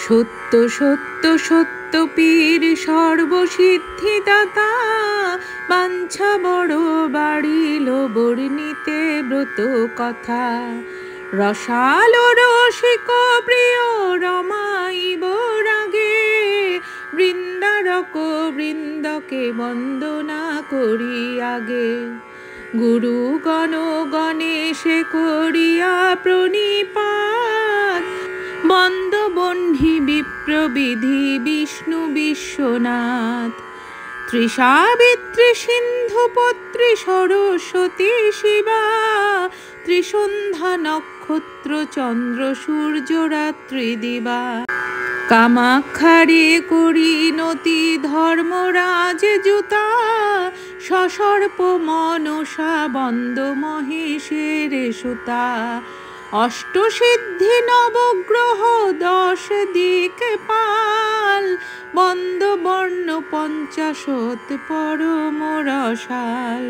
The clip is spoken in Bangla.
সত্য সত্য সত্য পীর সর্বসিদ্ধিদাতা, বাঞ্ছা বড় বাড়িল বর্ণিতে ব্রত কথা। রসাল রসিক প্রিয় রমাইব রাগে, বৃন্দারক বৃন্দকে বন্দনা করি আগে। গুরুগণ গণেশে করিয়া প্রণিপাত, বন্দবহ্নি বিপ্রবিধি বিষ্ণু বিশ্বনাথ। ত্রিসাবিত্রী সিন্ধুপত্রী সরস্বতী শিবা, ত্রিসন্ধ্যা নক্ষত্র চন্দ্র সূর্য রাত্রি দিবা। কামাক্ষারে করিনতি ধর্মরাজ জুতা, সসর্প মনসা বন্দ মহেশের সুতা। অষ্টসিদ্ধি নবগ্রহ 10 দিক পাল, বন্দ বর্ণ 50 পরম রসাল।